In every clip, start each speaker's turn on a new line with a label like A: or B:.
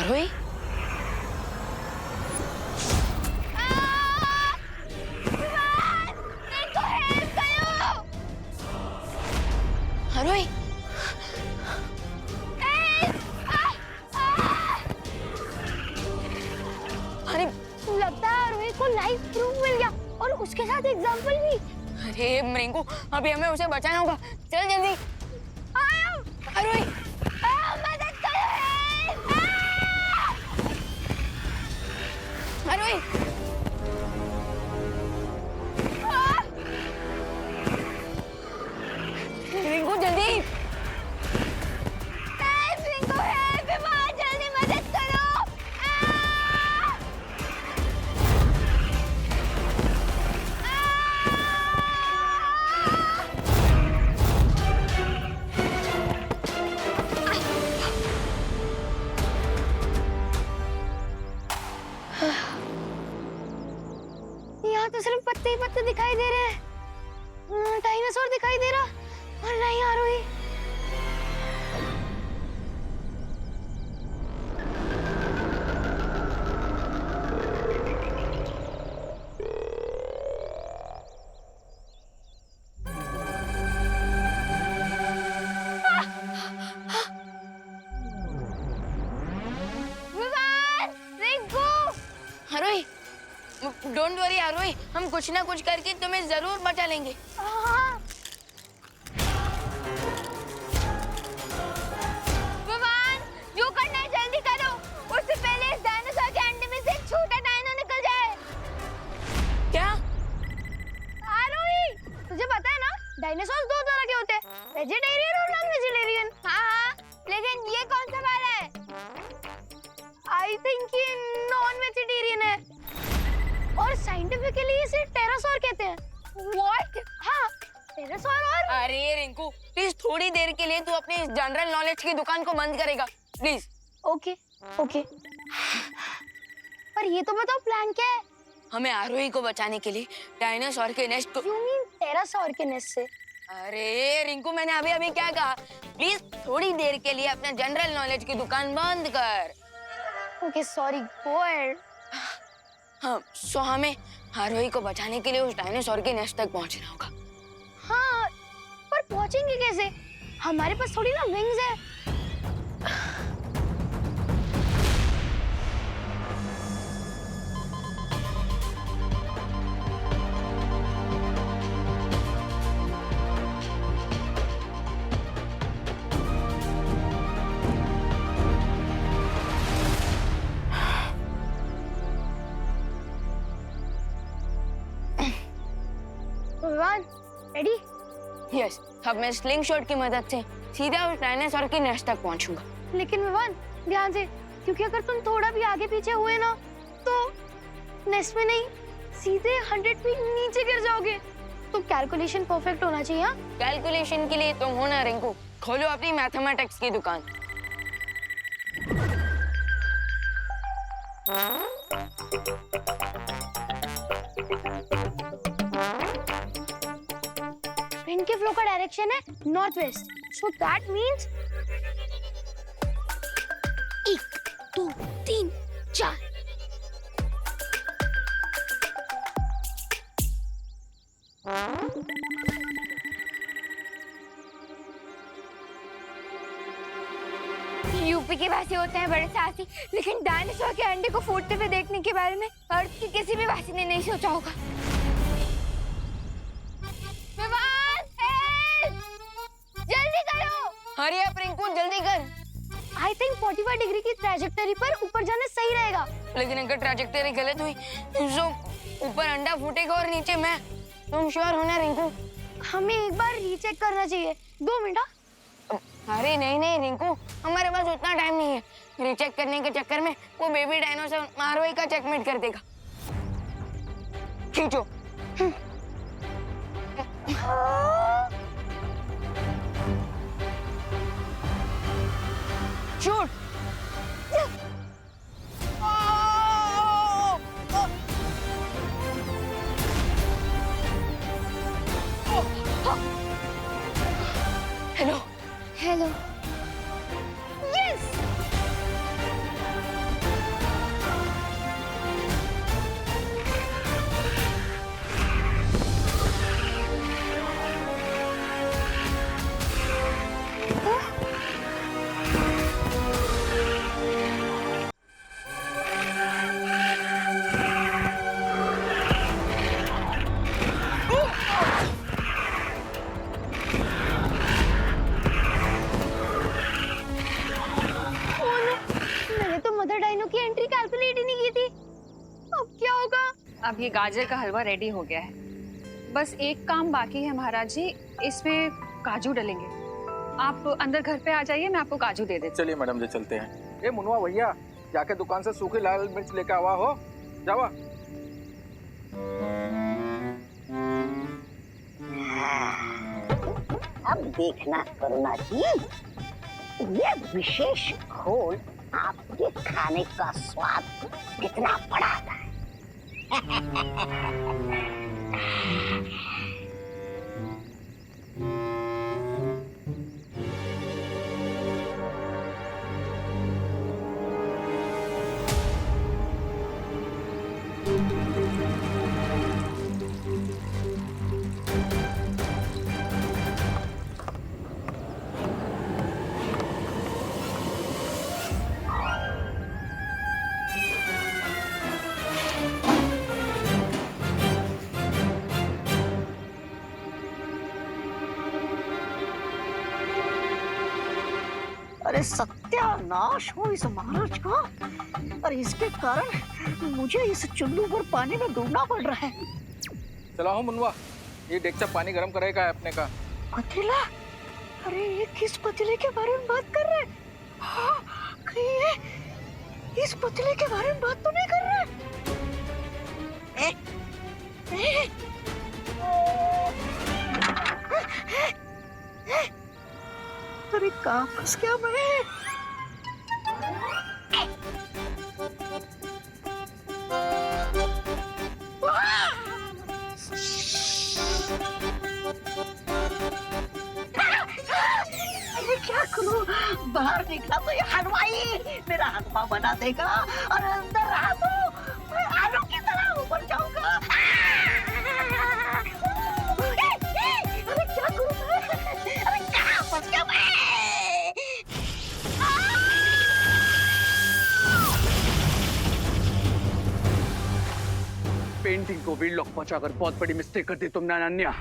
A: आरोही, आरोही, अरे
B: लगता है आरोही को लाइव प्रूफ मिल गया और उसके साथ एग्जाम्पल भी।
A: अरे रिंकू, अभी हमें उसे बचाना होगा। चल जल्दी।
B: आयो
A: आरोही,
B: मदद करो।
A: आरोही, रिंकू जल्दी।
B: रिंकू हेल्प, जल्दी मदद करो। यहाँ तो सिर्फ पत्ते ही पत्ते दिखाई दे रहे हैं, डायनासोर दिखाई दे रहा और नहीं आरोही।
A: आरोही, डोंट वरी आरोही, हम कुछ ना कुछ करके तुम्हें जरूर बचा लेंगे।
B: विवान, जो करना है जल्दी करो, उससे पहले इस डायनासोर के अंडे में से एक छोटा डायनो निकल जाए।
A: क्या?
B: आरोही, तुझे पता है ना, डायनासोर दो तरह के होते हैं, वेजिटेरियन और नॉन वेजिटेरियन। हाँ, लेकिन ये कौन सा वाला है? आई थिंक ये नॉन वेजिटेरियन है और साइंटिफिकली इसे टेरासोर कहते हैं। What? हाँ, टेरासोर। और
A: अरे रिंकू, प्लीज थोड़ी देर के लिए तू अपनी जनरल नॉलेज की दुकान को बंद करेगा, प्लीज।
B: ओके ओके, पर ये तो बताओ प्लान क्या है?
A: हमें आरोही को बचाने के लिए डायनासोर के नेस्ट को।
B: You mean टेरासोर के नेस्ट से?
A: अरे रिंकू, मैंने अभी अभी क्या कहा? प्लीज थोड़ी देर के लिए अपने जनरल नॉलेज की दुकान बंद कर।
B: Okay sorry, go ahead.
A: हाँ, सो हमें आरोही को बचाने के लिए उस डायनासोर के नेस्ट तक पहुंचना होगा।
B: हाँ, पर पहुंचेंगे कैसे? हमारे पास थोड़ी ना विंग्स है। विवान, रेडी?
A: यस, अब मैं स्लिंग शॉट की मदद से सीधा उस डायनासोर के नेस्ट तक पहुंचूंगा।
B: लेकिन विवान, ध्यान से, क्योंकि अगर तुम थोड़ा भी आगे पीछे हुए ना, तो नेस्ट में नहीं, सीधे 100 फीट नीचे गिर जाओगे। तो कैलकुलेशन परफेक्ट होना चाहिए। हाँ,
A: कैलकुलेशन के लिए तुम हो ना रिंकू, खोलो अपनी मैथमेटिक्स की दुकान।
B: विंड के फ्लो का डायरेक्शन है north west, so that means 1 2 3 4। UP के वासी होते हैं बड़े साहसी, लेकिन डायनासोर के अंडे को फूटते हुए देखने के बारे में अर्थ की किसी भी वासी ने नहीं सोचा होगा। जल्दी करो।
A: हरी अप रिंकू, जल्दी कर।
B: आई थिंक 45 डिग्री की ट्रैजेक्टरी पर ऊपर जाना सही रहेगा।
A: लेकिन अगर ट्रैजेक्टरी गलत हुई तो ऊपर अंडा फूटेगा और नीचे मैं। तुम श्योर हो ना रिंकू?
B: हमें एक बार रीचेक करना चाहिए। 2 मिनट।
A: अरे नहीं नहीं रिंकू, हमारे पास उतना टाइम नहीं है। रीचेक करने के चक्कर में वो बेबी डायनासोर आरोही का चेकमेट कर देगा। खींचो। शूट। Hello
B: hello. यस।
C: अब ये गाजर का हलवा रेडी हो गया है। बस एक काम बाकी है महाराज जी, इसमें काजू डलेंगे। आप अंदर घर पे आ जाइए, मैं आपको काजू दे देती
D: चलिए मैडम जी चलते हैं। ए मुनवा भैया, जाके दुकान से सूखी लाल मिर्च लेके आवा हो, जावा।
E: अब देखना करुणा जी, ये विशेष घोल आपके खाने का स्वाद कितना बढ़ाता है। अरे सत्यानाश हो इस महाराज का, और इसके कारण मुझे इस चुल्लू पर पानी में डूबना पड़ रहा है।
D: चला हो मुनवा, ये डेक्चा पानी गरम करेगा है अपने का।
E: पतीला? अरे ये किस पतीले के बारे में बात कर रहे हैं? हाँ, कहीं ये इस पतीले के बारे में बात तो नहीं कर रहे? अरे कहाँ फंस गया मैं? अरे क्या करूं? बाहर निकला तो ये हलवाई मेरा हलवा बना देगा, और अंदर रहा तो मैं आलू की तरह ऊपर जाऊंगा। अरे क्या करूं मैं? अरे कहाँ फंस गया मैं?
F: पेंटिंग को वीडलॉक पहुंचाकर बहुत बड़ी मिस्टेक कर दी तुमने अनन्या।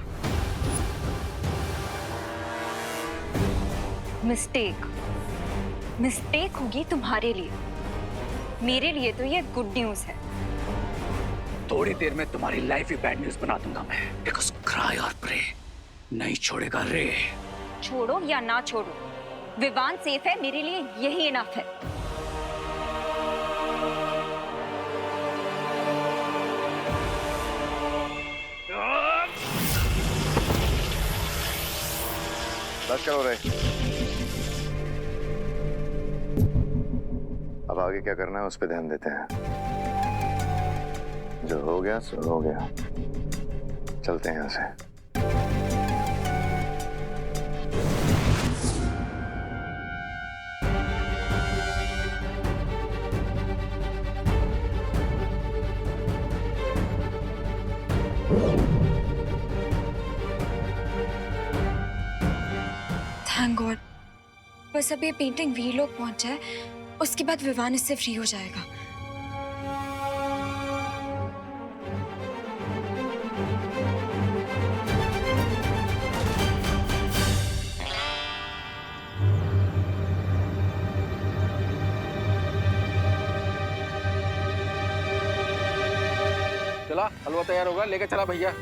C: मिस्टेक होगी तुम्हारे लिए, मेरे लिए तो ये गुड न्यूज है।
F: थोड़ी देर में तुम्हारी लाइफ ही बैड न्यूज बना दूंगा मैं। बिकॉज़ क्राई और प्रे नहीं छोड़ेगा रे।
C: छोड़ो या ना छोड़ो, विवान सेफ है, मेरे लिए यही इनफ है।
G: बस करो रे। अब आगे क्या करना है उस पर ध्यान देते हैं। जो हो गया सो हो गया, चलते हैं यहाँ से।
H: थैंक गॉड, बस अब ये पेंटिंग वी लोग पहुंच जाए, उसके बाद विवान इससे फ्री हो जाएगा।
D: चला, हलवा तैयार होगा, लेके चला भैया।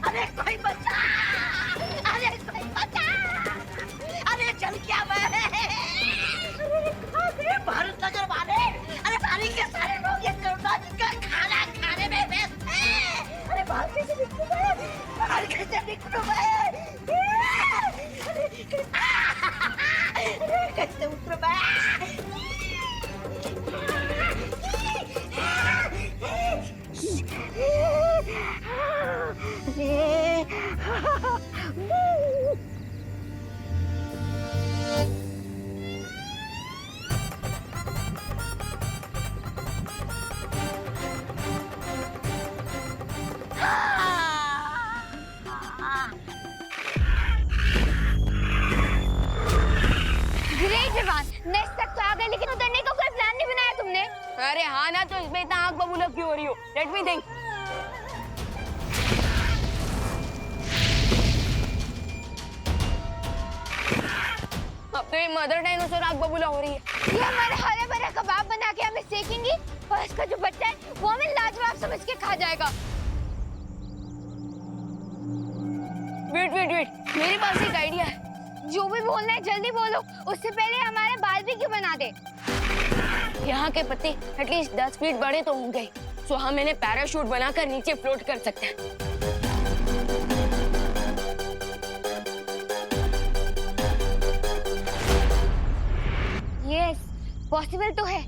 E: अरे कोई बचा! अरे कोई बचा! अरे चल क्या मैं? अरे भारत नगर वाले, अरे सारे के सारे लोग ये करुणा जी का खाना खाने में व्यस्त हैं। अरे बाहर कैसे निकलूं मैं? बाहर कैसे निकलूं मैं? अरे कैसे उतरूं मैं?
B: ग्रेट विवान, नेक्स्ट तक तो आ गए, लेकिन उतरने का कोई प्लान नहीं बनाया तुमने।
A: अरे हाँ ना, तो इसमें इतना आग बबूला क्यों हो रही हो? Let me think. अब तो ये मदर डायनासोर आग बबूला हो रही है।
B: ये हमारे हरे भरे कबाब बना के हमें सेकेंगी और इसका जो बच्चा है वो हमें लाजवाब समझ के खा जाएगा।
A: वेट वेट वेट, मेरे पास एक आइडिया है।
B: जो भी बोलना है जल्दी बोलो, उससे पहले हमारे बारबेक्यू बना दे।
A: यहाँ के पत्ते एटलीस्ट 10 फीट बड़े तो होंगे, सो हम इन्हें पैराशूट बनाकर नीचे फ्लोट कर सकते हैं।
B: यस, पॉसिबल तो है।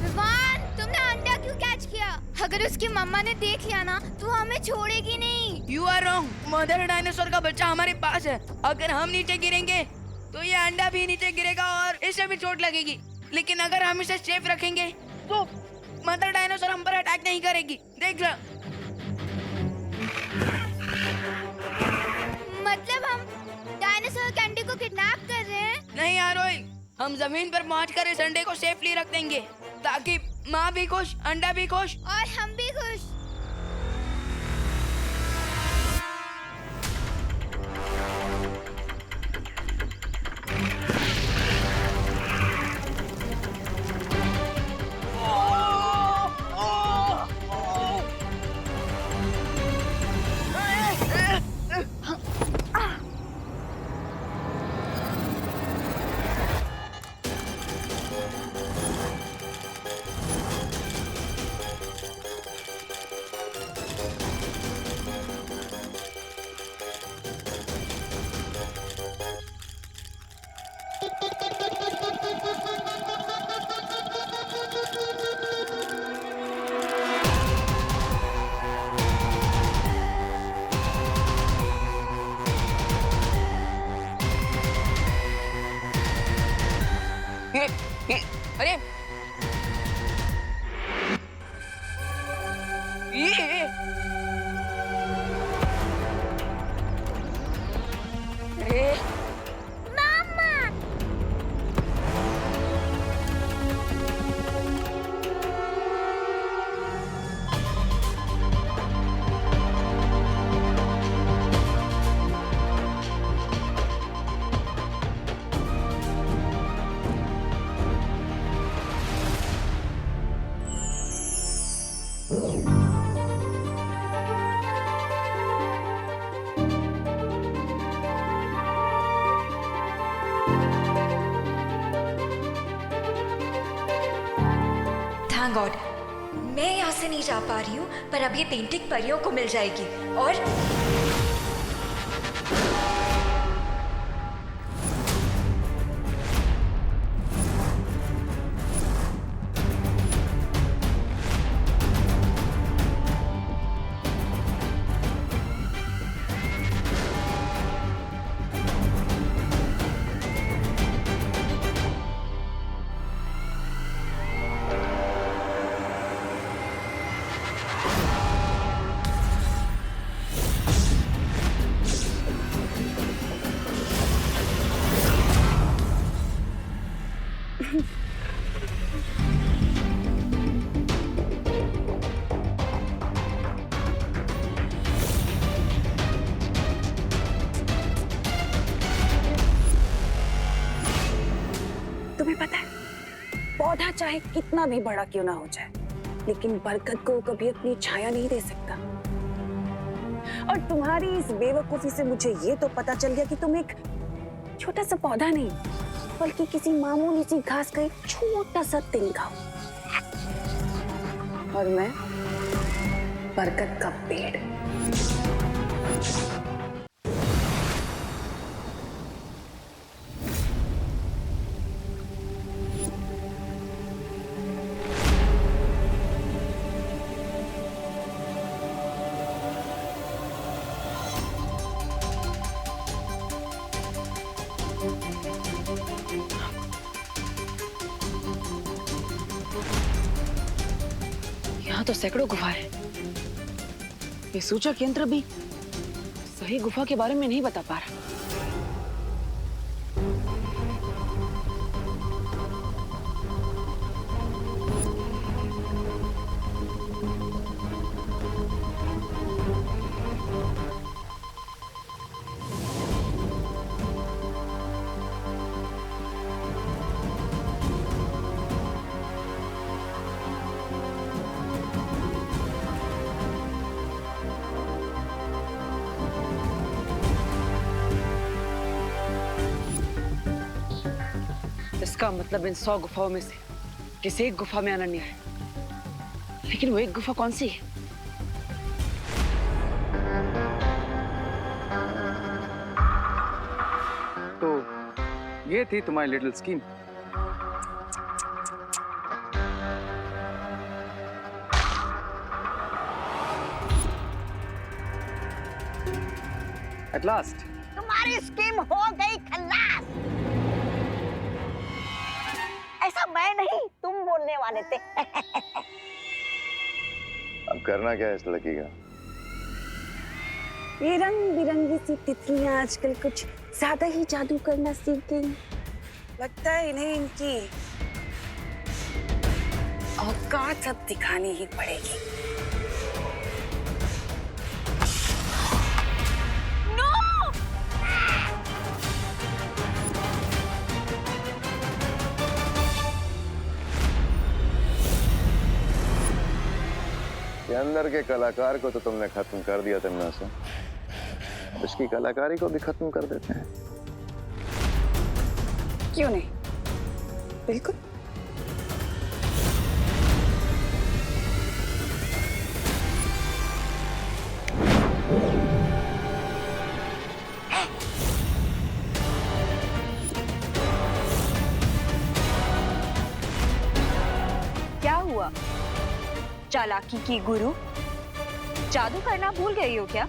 B: विवान, तुमने अंडा क्यों कैच किया? अगर उसकी मम्मा ने देख लिया ना तो हमें छोड़ेगी नहीं।
A: You are wrong, mother dinosaur का बच्चा हमारे पास है। अगर हम नीचे गिरेंगे तो ये अंडा भी नीचे गिरेगा और इसे भी चोट लगेगी। लेकिन अगर हम इसे सेफ रखेंगे तो मदर डायनासोर हम पर अटैक नहीं करेगी। देख लो।
B: मतलब हम डायनासोर कैंडी को किडनैप कर रहे हैं?
A: नहीं आरोही, हम जमीन पर पहुंचकर इस अंडे को सेफली रख देंगे ताकि माँ भी खुश, अंडा भी खुश
B: और हम भी खुश।
A: अरे ये अरे
H: थैंक गॉड, मैं यहाँ से नहीं जा पा रही हूँ, पर अब ये पेंटिंग परियों को मिल जाएगी। और
I: तुम्हें पता है, पौधा चाहे कितना भी बड़ा क्यों ना हो जाए, लेकिन बरगद को कभी अपनी छाया नहीं दे सकता। और तुम्हारी इस बेवकूफी से मुझे ये तो पता चल गया कि तुम एक छोटा सा पौधा नहीं, बल्कि किसी मामूली सी घास का एक छोटा सा तिनका हो। और मैं बरगद का पेड़।
A: यहाँ तो सैकड़ों गुफा है,
I: ये सूचक यंत्र भी सही गुफा के बारे में नहीं बता पा रहा। इसका मतलब इन 100 गुफाओं में से किसी एक गुफा में अनन्या है, लेकिन वो एक गुफा कौन सी है?
F: तो ये थी तुम्हारी लिटिल स्कीम। एट लास्ट
E: तुम्हारी स्कीम हो गई खल्लास। ऐसा मैं नहीं, तुम बोलने वाले थे।
G: अब करना क्या है इस लड़की का?
I: ये रंग बिरंगी सी तितलियां आजकल कुछ ज्यादा ही जादू करना सीख गई। लगता है इन्हें इनकी औकात अब दिखानी ही पड़ेगी।
G: ये अंदर के कलाकार को तो तुमने खत्म कर दिया तन्ना से, उसकी कलाकारी को भी खत्म कर देते हैं।
I: क्यों नहीं? बिल्कुल।
H: क्या हुआ चालाकी की गुरु? जादू करना भूल गई हो क्या?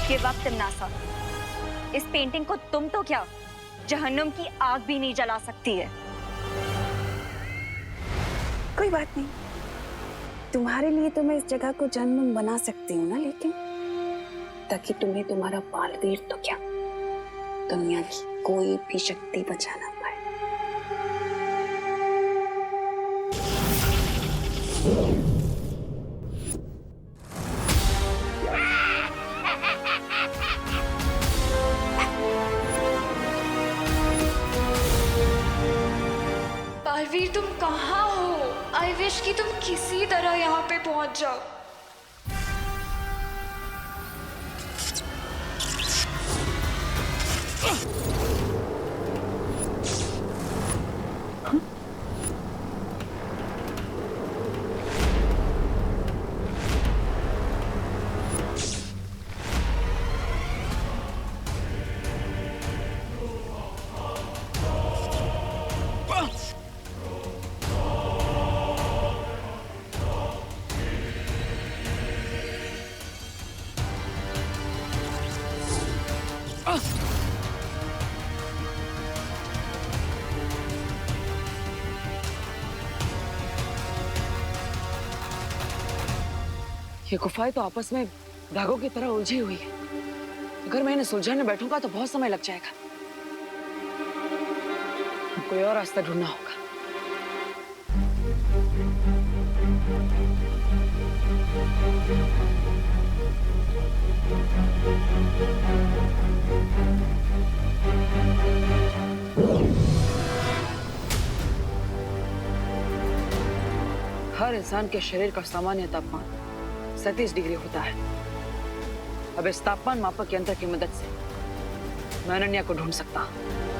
H: ये वक्त नासा, इस पेंटिंग को तुम तो क्या जहन्नुम की आग भी नहीं जला सकती है।
I: कोई बात नहीं, तुम्हारे लिए तो मैं इस जगह को जन्म बना सकती हूँ ना, लेकिन ताकि तुम्हें तुम्हारा बालवीर तो क्या दुनिया की कोई भी शक्ति बचा ना पाए।
H: बालवीर तुम कहाँ हो? आई विश कि तुम किसी तरह यहाँ पे पहुंच जाओ।
I: ये गुफाएं तो आपस में धागों की तरह उलझी हुई है। अगर मैं इन्हें सुलझाने बैठूंगा तो बहुत समय लग जाएगा। कोई और रास्ता ढूंढना होगा। हर इंसान के शरीर का सामान्य तापमान 37 डिग्री होता है। अब इस तापमान मापक यंत्र की मदद से मैं अनन्या को ढूंढ सकता हूं।